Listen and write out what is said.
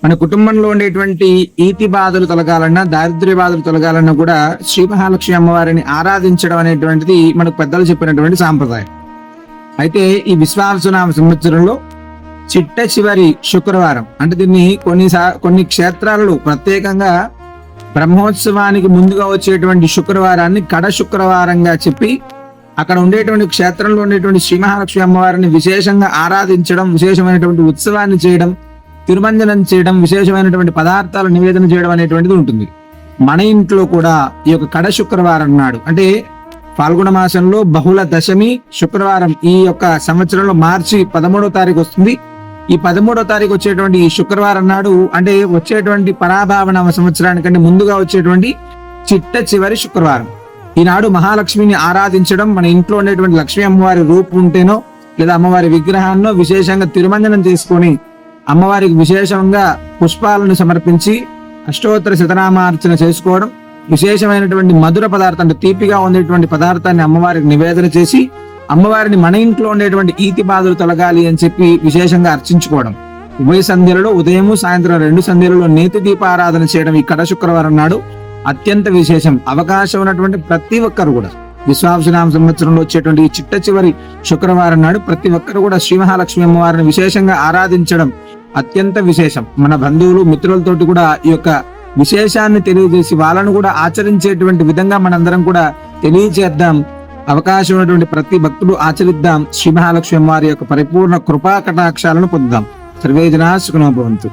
మన కుటుంబంలో ఉండేటువంటి ఈతి బాధలు తొలగాలన్నా, దారిద్ర్య బాధలు తొలగాలన్నా కూడా శ్రీ మహాలక్ష్మి అమ్మవారిని ఆరాధించడం అనేటువంటిది మనకు పెద్దలు చెప్పినటువంటి సాంప్రదాయం. అయితే ఈ విశ్వావసునామ సంవత్సరంలో చిట్ట చివరి శుక్రవారం, అంటే దీన్ని కొన్ని క్షేత్రాలలో ప్రత్యేకంగా బ్రహ్మోత్సవానికి ముందుగా వచ్చేటువంటి శుక్రవారాన్ని కడ శుక్రవారంగా చెప్పి అక్కడ ఉండేటువంటి క్షేత్రంలో ఉండేటువంటి శ్రీ మహాలక్ష్మి అమ్మవారిని విశేషంగా ఆరాధించడం, విశేషమైనటువంటి ఉత్సవాన్ని చేయడం, తిరుమంజనం చేయడం, విశేషమైనటువంటి పదార్థాలు నివేదన చేయడం అనేటువంటిది ఉంటుంది. మన ఇంట్లో కూడా ఈ యొక్క కడ శుక్రవారం నాడు, అంటే ఫాల్గుణ మాసంలో బహుళ దశమి శుక్రవారం, ఈ యొక్క సంవత్సరంలో మార్చి 13వ తారీఖు వస్తుంది. ఈ 13వ తారీఖు వచ్చేటువంటి ఈ శుక్రవారం నాడు, అంటే వచ్చేటువంటి పరాభావనామ సంవత్సరానికంటే ముందుగా వచ్చేటువంటి చిట్ట చివరి శుక్రవారం. ఈనాడు మహాలక్ష్మిని ఆరాధించడం, మన ఇంట్లో ఉండేటువంటి లక్ష్మీ అమ్మవారి రూపం ఉంటేనో లేదా అమ్మవారి విగ్రహాన్నో విశేషంగా తిరుమంజనం చేసుకొని అమ్మవారికి విశేషంగా పుష్పాలను సమర్పించి అష్టోత్తర శతనామార్చన చేసుకోవడం, విశేషమైనటువంటి మధుర పదార్థం, అంటే తీపిగా ఉండేటువంటి పదార్థాన్ని అమ్మవారికి నివేదన చేసి అమ్మవారిని మన ఇంట్లో ఉండేటువంటి ఈతి బాధలు తొలగాలి అని చెప్పి విశేషంగా అర్చించుకోవడం. ఉభయ సంధ్యలలో ఉదయము సాయంత్రం 2 సంధ్యలలో నేతి దీపారాధన చేయడం ఈ కడ శుక్రవారం నాడు అత్యంత విశేషం. అవకాశం ఉన్నటువంటి ప్రతి ఒక్కరు కూడా విశ్వావసునామ సంవత్సరంలో వచ్చేటువంటి ఈ చిట్ట చివరి శుక్రవారం నాడు ప్రతి ఒక్కరు కూడా శ్రీ మహాలక్ష్మి అమ్మవారిని విశేషంగా ఆరాధించడం అత్యంత విశేషం. మన బంధువులు మిత్రులతోటి కూడా ఈ యొక్క విశేషాన్ని తెలియజేసి వాళ్ళను కూడా ఆచరించేటువంటి విధంగా మనందరం కూడా తెలియజేద్దాం. అవకాశం ఉన్నటువంటి ప్రతి భక్తుడు ఆచరిద్దాం. శ్రీ మహాలక్ష్మి అమ్మవారి యొక్క పరిపూర్ణ కృపా కటాక్షాలను పొందుదాం. సర్వే జనా సుఖినో భవంతు.